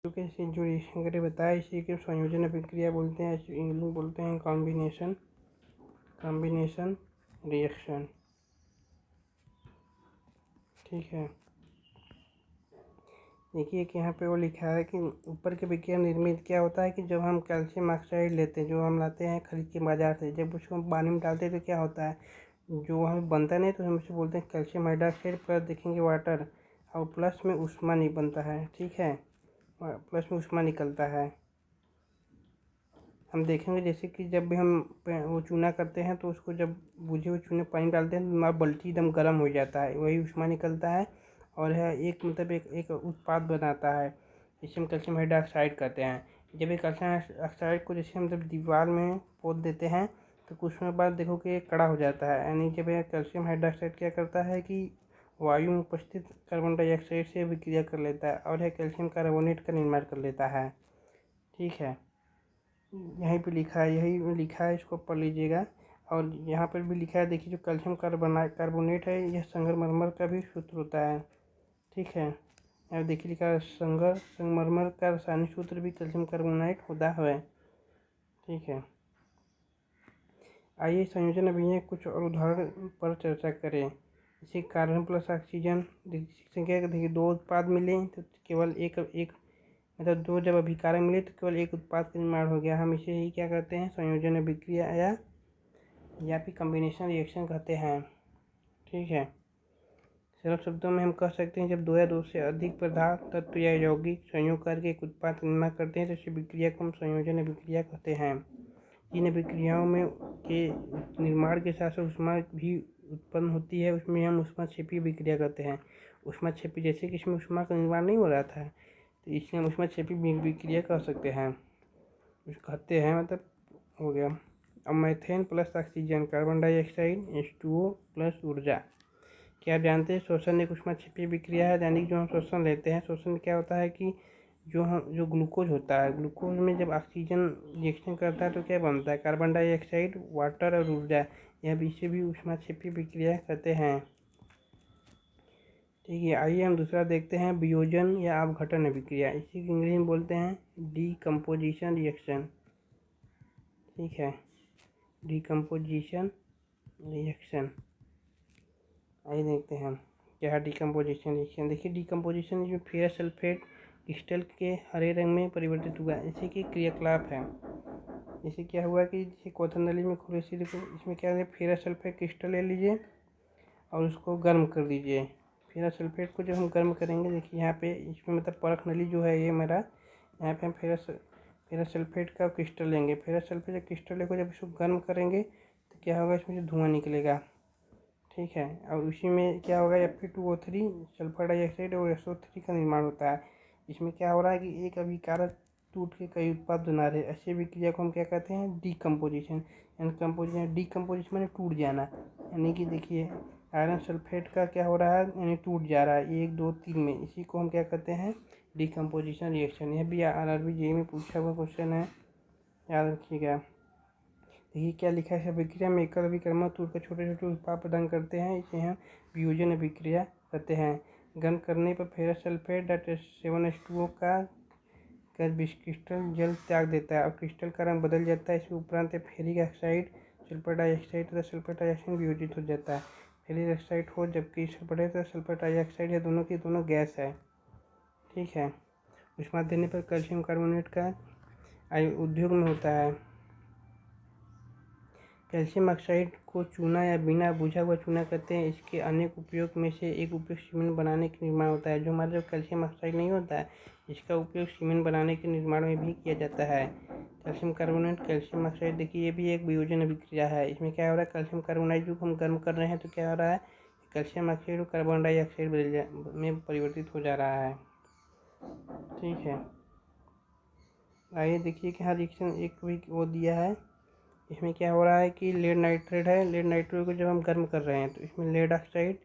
के से जो रिएक्शन करे बताया इसी के संयोजन अभिक्रिया बोलते हैं, इंग्लिश बोलते हैं कॉम्बिनेशन रिएक्शन। ठीक है, देखिए कि यहाँ पे वो लिखा है कि ऊपर के विक्रिया निर्मित क्या होता है कि जब हम कैल्शियम ऑक्साइड लेते हैं, जो हम लाते हैं खरीद के बाजार से, जब उसको पानी में डालते हैं तो क्या होता है, जो हमें बनता नहीं तो हम उसे बोलते हैं कैल्शियम हाइड्रोक्साइड, प्लस देखेंगे वाटर, और प्लस में ऊष्मा नहीं बनता है। ठीक है, प्लस में ऊष्मा निकलता है। हम देखेंगे जैसे कि जब भी हम वो चूना करते हैं तो उसको जब बुझे हुए चूने पानी डालते हैं तो हमारा बाल्टी एकदम गर्म हो जाता है, वही ऊष्मा निकलता है और है एक मतलब एक उत्पाद बनाता है जिसे हम कैल्शियम हाइड्रोक्साइड कहते हैं। जब एक कैल्शियम ऑक्साइड को जैसे हम जब दीवार में पोत देते हैं तो कुछ समय बाद देखो कि ये कड़ा हो जाता है, यानी जब यह कैल्शियम हाइड्रोक्साइड क्या करता है कि वायु में उपस्थित कार्बन डाइऑक्साइड से विक्रिया कर लेता है और यह कैल्शियम कार्बोनेट का निर्माण कर लेता है। ठीक है, यहीं पे लिखा है, यही लिखा है, इसको पढ़ लीजिएगा। और यहाँ पर भी लिखा है, देखिए जो कैल्शियम कार्बोनेट है यह संगमरमर का भी सूत्र होता है। ठीक है, यहाँ देखिए लिखा है संगमरमर का रासायनिक सूत्र भी कैल्शियम कार्बोनेट होता है। ठीक है, आइए संयोजन अभिक्रिया कुछ और उदाहरण पर चर्चा करें। जैसे कार्बन प्लस ऑक्सीजन, संख्या देखिए दो उत्पाद मिले तो केवल एक मतलब दो जब अभिकारक मिले तो केवल एक उत्पाद का निर्माण हो गया, हम इसे ही क्या कहते हैं, संयोजन अभिक्रिया या फिर कॉम्बिनेशन रिएक्शन कहते हैं। ठीक है, सरल शब्दों में हम कह सकते हैं जब दो या दो से अधिक पदार्थ तत्व या यौगिक संयोग करके एक उत्पाद का निर्माण करते हैं तो इस अभिक्रिया को हम संयोजन अभिक्रिया कहते हैं। इन अभिक्रियाओं में के निर्माण के साथ साथ ऊष्मा भी उत्पन्न होती है, उसमें हम ऊष्माक्षेपी अभिक्रिया कहते हैं। ऊष्माक्षेपी जैसे कि इसमें ऊष्मा का निर्माण नहीं हो रहा था तो इसलिए हम ऊष्माक्षेपी अभिक्रिया कह सकते हैं, कुछ कहते हैं मतलब हो गया। अब methane plus oxygen carbon dioxide H2O plus ऊर्जा। क्या आप जानते हैं श्वसन एक ऊष्माक्षेपी अभिक्रिया है, यानी कि जो हम श्वसन लेते हैं, श्वसन में क्या होता है कि जो ग्लूकोज होता है, ग्लूकोज में जब ऑक्सीजन रिएक्शन करता है तो क्या बनता है, कार्बन डाइऑक्साइड, वाटर और ऊर्जा। यह इसे भी ऊष्माक्षेपी अभिक्रिया कहते हैं। ठीक है, आइए हम दूसरा देखते हैं वियोजन या अपघटन अभिक्रिया, इसी को इंग्लिश में बोलते हैं डीकम्पोजिशन रिएक्शन। ठीक है, डीकम्पोजिशन रिएक्शन, आइए देखते हैं क्या है डीकम्पोजिशन रिएक्शन। देखिए डीकम्पोजिशन जो फेरस सल्फेट क्रिस्टल के हरे रंग में परिवर्तित हुआ, इसी की क्रियाकलाप है। इसे क्या हुआ कि जैसे क्वेश्चन नली में खुले से देखो, इसमें क्या है, फेरस सल्फेट क्रिस्टल ले लीजिए और उसको गर्म कर दीजिए। फेरस सल्फेट को जब हम गर्म करेंगे, देखिए यहाँ पे इसमें मतलब परख नली जो है ये मेरा, यहाँ पे हम फेरस सल्फेट का क्रिस्टल लेंगे। फेरस सल्फेट का क्रिस्टल लेकर जब इसको गर्म करेंगे तो क्या होगा, इसमें से धुआं निकलेगा। ठीक है, और उसी में क्या होगा, Fe2O3 सल्फर डाइऑक्साइड और SO3 का निर्माण होता है। इसमें क्या हो रहा है कि एक अभिकारक टूट के कई उत्पाद बना रहे, ऐसी अभिक्रिया को हम क्या कहते हैं, डीकम्पोजिशन। यानी कंपोजिशन, डीकम्पोजिशन मैंने टूट जाना, यानी कि देखिए आयरन सल्फेट का क्या हो रहा है, यानी टूट जा रहा है 1 2 3 में, इसी को हम क्या कहते हैं, डीकम्पोजिशन रिएक्शन। यह भी RRB JEE में पूछा हुआ क्वेश्चन है, याद रखिएगा। देखिए क्या लिखा है, अभिक्रिया में एकल अभिकर्मक टूटकर छोटे छोटे उत्पाद प्रदान करते हैं, इसे हम वियोजन अभिक्रिया कहते हैं। गर्म करने पर फेरस सल्फेट -7H2O का क्रिस्टल जल त्याग देता है और क्रिस्टल का रंग बदल जाता है। इसके उपरांत फेरिक ऑक्साइड, सल्फर डाइऑक्साइड तथा सल्फर डाइऑक्साइड वियोजित हो जाता है। फेरिक ऑक्साइड हो जबकि सल्फर तथा सल्फर डाइऑक्साइड है, दोनों की दोनों गैस है। ठीक है, ऊष्मा देने पर कैल्शियम कार्बोनेट का उद्योग में होता है। कैल्शियम ऑक्साइड को चूना या बिना बुझा हुआ चूना कहते हैं। इसके अनेक उपयोग में से एक उपयोग सीमेंट बनाने के निर्माण होता है। जो हमारा जो कैल्शियम ऑक्साइड नहीं होता है, इसका उपयोग सीमेंट बनाने के निर्माण में भी किया जाता है। कैल्शियम कार्बोनेट कैल्शियम ऑक्साइड, देखिए ये भी एक वियोजन अभिक्रिया है। इसमें क्या हो रहा है, कैल्शियम कार्बोनेट जो हम गर्म कर रहे हैं तो क्या हो रहा है, कैल्शियम ऑक्साइड और कार्बन डाइऑक्साइड में परिवर्तित हो जा रहा है। ठीक है, आइए देखिए कि हाँ रिएक्शन एक भी वो दिया है। इसमें क्या हो रहा है कि लेड नाइट्रेट है, लेड नाइट्रेट को जब हम गर्म कर रहे हैं तो इसमें लेड ऑक्साइड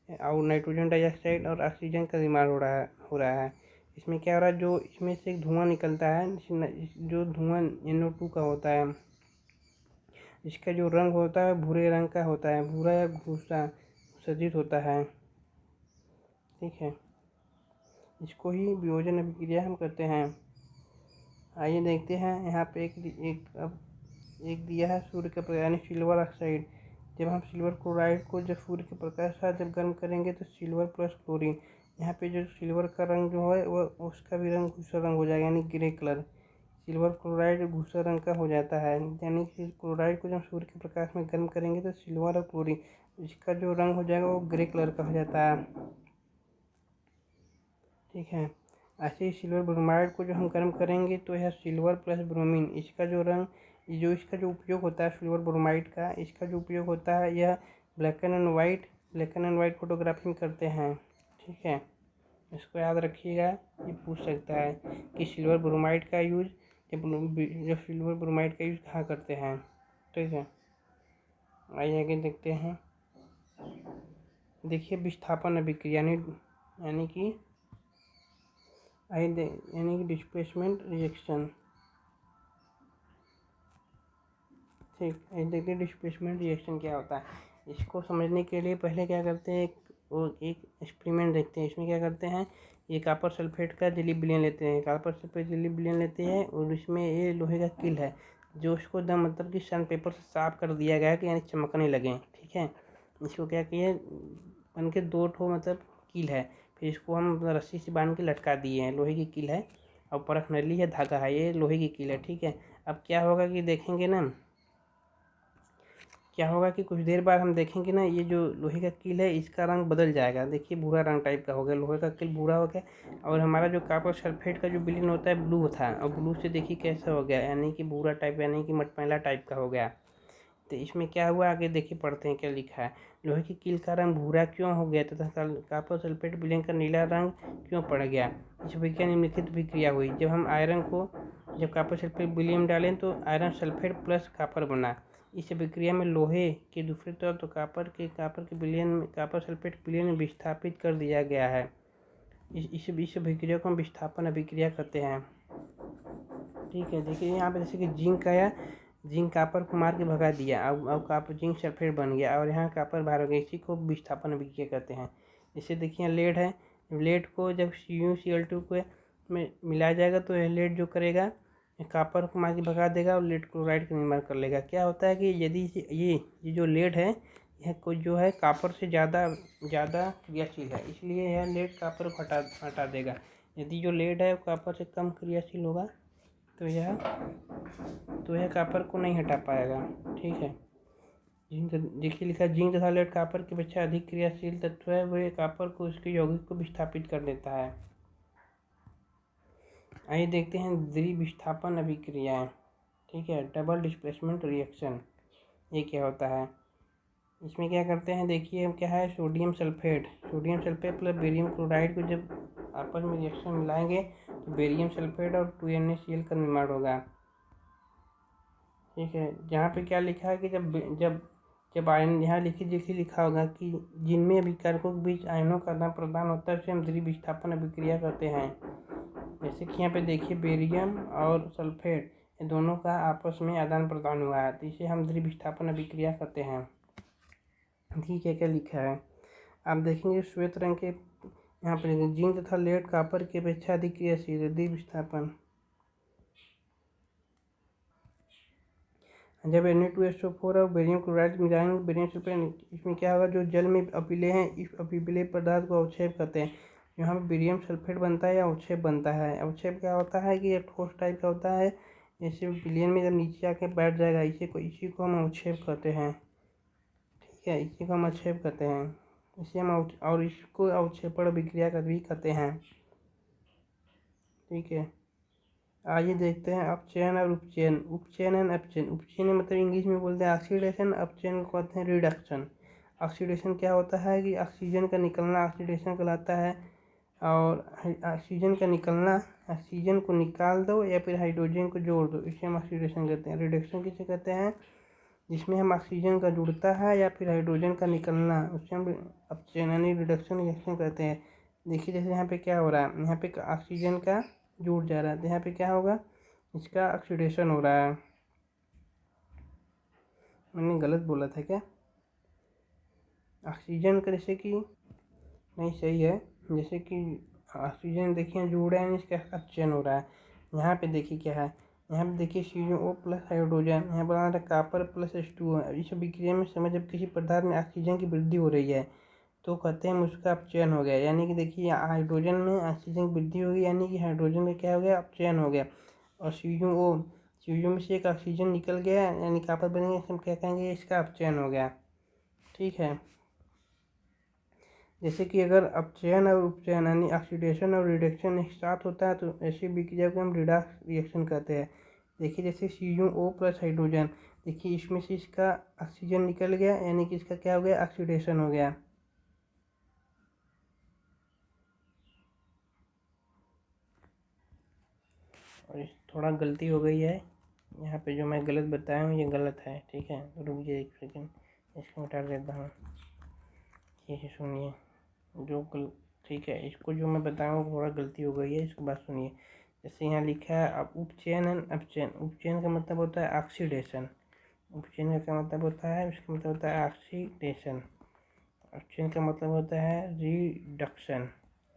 और नाइट्रोजन डाइऑक्साइड और ऑक्सीजन का निर्माण हो रहा है। इसमें क्या हो रहा है, जो इसमें से एक धुआं निकलता है, जो धुआं NO2 का होता है, इसका जो रंग होता है भूरे रंग का होता है, भूरा या भूसा सजित होता है। ठीक है, इसको ही वियोजन अभिक्रिया हम करते हैं। आइए देखते हैं यहाँ पे एक दिया है सूर्य का प्रकाश यानी सिल्वर ऑक्साइड। जब हम सिल्वर क्लोराइड को जब सूर्य के प्रकाश के साथ जब गर्म करेंगे तो सिल्वर प्लस क्लोरीन, यहाँ पे जो सिल्वर का रंग जो है वह उसका भी रंग धूसर रंग हो जाएगा यानी ग्रे कलर। सिल्वर क्लोराइड धूसर रंग का हो जाता है, यानी कि क्लोराइड को जब सूर्य के प्रकाश में गर्म करेंगे तो सिल्वर और क्लोरीन इसका जो रंग हो जाएगा वो ग्रे कलर का हो जाता है। ठीक है, ऐसे ही सिल्वर ब्रोमाइड को जो हम गर्म करेंगे तो यह सिल्वर प्लस ब्रोमीन, इसका जो रंग इसका जो उपयोग होता है सिल्वर ब्रोमाइड का, इसका जो उपयोग होता है यह ब्लैक एंड वाइट फोटोग्राफी में करते हैं। ठीक है, इसको याद रखिएगा, ये पूछ सकता है कि सिल्वर ब्रोमाइड का यूज जब सिल्वर ब्रोमाइड का यूज कहाँ करते हैं। ठीक है, आइए आगे देखते हैं। देखिए विस्थापन अभिक्रिया यानी कि डिस्प्लेसमेंट रिएक्शन। ठीक, देखिए डिस्प्लेसमेंट रिएक्शन क्या होता है। इसको समझने के लिए पहले क्या करते हैं, एक एक्सपेरिमेंट देखते हैं। इसमें क्या करते हैं, ये कॉपर सल्फेट का जेली विलयन लेते हैं, कॉपर सल्फेट जेली विलयन लेते हैं और इसमें ये लोहे का किल है जो उसको दम मतलब कि सैंड पेपर से साफ कर दिया गया है कि यानी चमकने लगे। ठीक है, इसको क्या किए, बन के दो ठो मतलब कील है, फिर इसको हम रस्सी से बांध के लटका दिए हैं। लोहे की कील है और परख नली है, धागा है, ये लोहे की कील है। ठीक है, अब क्या होगा कि देखेंगे ना, क्या होगा कि कुछ देर बाद हम देखेंगे ना ये जो लोहे का कील है इसका रंग बदल जाएगा। देखिए भूरा रंग टाइप का हो गया, लोहे का कील भूरा हो गया और हमारा जो कॉपर सल्फेट का जो विलयन होता है ब्लू था और ब्लू से देखिए कैसा हो गया, यानी कि भूरा टाइप यानी कि मटमैला टाइप का हो गया। तो इसमें क्या हुआ आगे देखिए, पढ़ते हैं क्या लिखा है। लोहे की कील का रंग भूरा क्यों हो गया तथा कॉपर सल्फेट विलयन का नीला रंग क्यों पड़ गया। इस विज्ञान निम्नलिखित विक्रिया हुई। जब कॉपर सल्फेट विलयन डालें तो आयरन सल्फेट प्लस कॉपर बना। इस विक्रिया में लोहे के दूसरी तरफ तो कॉपर सल्फेट विलयन में विस्थापित कर दिया गया है। इस विक्रिया को हम विस्थापन अभिक्रिया कहते हैं। ठीक है, देखिए यहाँ पे जैसे कि जिंक कॉपर को मार के भगा दिया, अब कॉपर जिंक सल्फेट बन गया और यहाँ कॉपर बाहर हो गया, इसी को विस्थापन अभिक्रिया कहते हैं। जैसे देखिए लेड है, लेड को जब CuCl2 को में मिलाया जाएगा तो यह लेड जो करेगा कॉपर को मार के भगा देगा और लेड क्लोराइड का निर्माण कर लेगा। क्या होता है कि यदि ये जो लेड है यह कुछ जो है कॉपर से ज़्यादा क्रियाशील है, इसलिए यह लेड कॉपर को हटा देगा। यदि जो लेड है कॉपर से कम क्रियाशील होगा तो यह कॉपर को नहीं हटा पाएगा। ठीक है, जिंक देखिए लिखा है जिंक तथा लेड कॉपर की अपेक्षा अधिक क्रियाशील तत्व है, वह कॉपर को उसके यौगिक को विस्थापित कर देता है। आइए देखते हैं द्विविस्थापन अभिक्रियाएं। ठीक है, डबल डिस्प्लेसमेंट रिएक्शन ये क्या होता है। इसमें क्या करते हैं, देखिए क्या है, sodium sulphate plus barium chloride को जब आपस में रिएक्शन मिलाएंगे तो बेरियम सल्फेट और 2NaCl का निर्माण होगा। ठीक है, यहाँ पे क्या लिखा है कि जब आयन यहाँ लिखा होगा कि जिनमें अभिकारकों के बीच आयनों का आदान प्रदान होता है उसे हम द्विविस्थापन अभिक्रिया कहते हैं। जैसे कि यहाँ पे देखिए बेरियम और सल्फेट ये दोनों का आपस में आदान प्रदान हुआ है तो इसे हम द्विविस्थापन अभिक्रिया कहते हैं। ठीक है, क्या लिखा है आप देखेंगे श्वेत रंग के यहाँ पर जिंक तथा लेड कॉपर की अपेक्षा अधिक क्रियाशील है। द्विविस्थापन जब Na2SO4 और बेरियम क्लोराइड मिलाएंगे बेरियम सल्फेट, इसमें क्या होगा, जो जल में अपिले हैं इस अपिले पदार्थ को अवक्षेप कहते हैं। यहाँ पे बेरियम सल्फेट बनता है या अवक्षेप बनता है। अवक्षेप क्या होता है कि ये ठोस टाइप का होता है, जैसे विलयन में जब नीचे आके बैठ जाएगा इसी को हम अवक्षेप कहते हैं। ठीक है, इसी को हम अवक्षेप कहते हैं, इसे हम और इसको अवक्षेपण अभिक्रिया का भी कहते हैं। ठीक है, आइए देखते हैं अपचयन और उपचयन एंड अपचयन। उपचयन मतलब इंग्लिश में बोलते हैं ऑक्सीडेशन, अपचयन को कहते हैं रिडक्शन। ऑक्सीडेशन क्या होता है कि ऑक्सीजन का निकलना ऑक्सीडेशन कहलाता है, और ऑक्सीजन को निकाल दो या फिर हाइड्रोजन को जोड़ दो, इसे हम ऑक्सीडेशन कहते हैं। रिडक्शन किसे कहते हैं, जिसमें हम ऑक्सीजन का जुड़ता है या फिर हाइड्रोजन का निकलना, उससे हम अपचयन यानी रिडक्शन रिएक्शन कहते हैं। देखिए जैसे यहाँ पे क्या हो रहा है, यहाँ पे ऑक्सीजन का जुड़ जा रहा है तो यहाँ पे क्या होगा, इसका ऑक्सीडेशन हो रहा है। मैंने गलत बोला था क्या, ऑक्सीजन का जैसे कि नहीं सही है, जैसे कि ऑक्सीजन देखिए जुड़ रहा है, इसका अपचयन हो रहा है। यहाँ पे देखिए क्या है, यहाँ पे देखिए CO प्लस हाइड्रोजन, यहाँ पर आ रहा है कॉपर प्लस H2O। इस अभिक्रिया में समय जब किसी पदार्थ में ऑक्सीजन की वृद्धि हो रही है तो कहते हैं उसका अपचयन हो गया। यानी कि देखिए हाइड्रोजन में ऑक्सीजन की वृद्धि होगी, यानी कि हाइड्रोजन का क्या हो गया, अपचयन हो गया। और CO में से एक ऑक्सीजन निकल गया, यानी कॉपर बनेंगे, हम क्या कहेंगे, इसका अपचयन हो गया। ठीक है। जैसे कि अगर अपचयन और उपचयन यानी ऑक्सीडेशन और रिडक्शन एक साथ होता है तो ऐसी विक्रिया को हम रिडॉक्स रिएक्शन कहते हैं। देखिए जैसे CO प्लस हाइड्रोजन, देखिए इसमें से इसका ऑक्सीजन निकल गया, यानी कि इसका क्या हो गया, ऑक्सीडेशन हो गया। और थोड़ा गलती हो गई है यहाँ पे, जो मैं गलत बताया हूँ ये गलत है। ठीक है, रुक जाइए एक सेकेंड, इसको हटा देता हूँ। ये सुनिए ठीक है, इसको जो मैं बताया हूँ थोड़ा गलती हो गई है, इसको बात सुनिए। जैसे यहाँ लिखा है अब उपचयन एंड अपचयन। उपचयन का मतलब होता है ऑक्सीडेशन, उपचयन का क्या मतलब होता है, उसका मतलब होता है ऑक्सीडेशन। अपचयन का मतलब होता है रिडक्शन।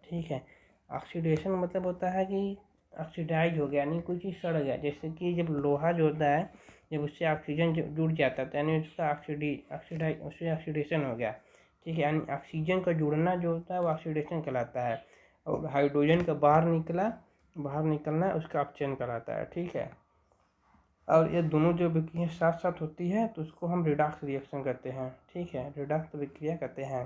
ठीक है, ऑक्सीडेशन मतलब होता है कि ऑक्सीडाइज हो गया, यानी कोई चीज़ सड़ गया। जैसे कि जब लोहा जो होता है, जब उससे ऑक्सीजन जुड़ जाता है तो यानी उसका उससे ऑक्सीडेशन हो गया। ठीक है, यानी ऑक्सीजन का जुड़ना जो होता है वो ऑक्सीडेशन कहलाता है, और हाइड्रोजन का बाहर निकलना उसका अपचयन कहलाता है। ठीक है, और ये दोनों जो विक्रिया साथ साथ होती है तो उसको हम रिडॉक्स रिएक्शन कहते हैं। ठीक है, रिडॉक्स विक्रिया कहते हैं।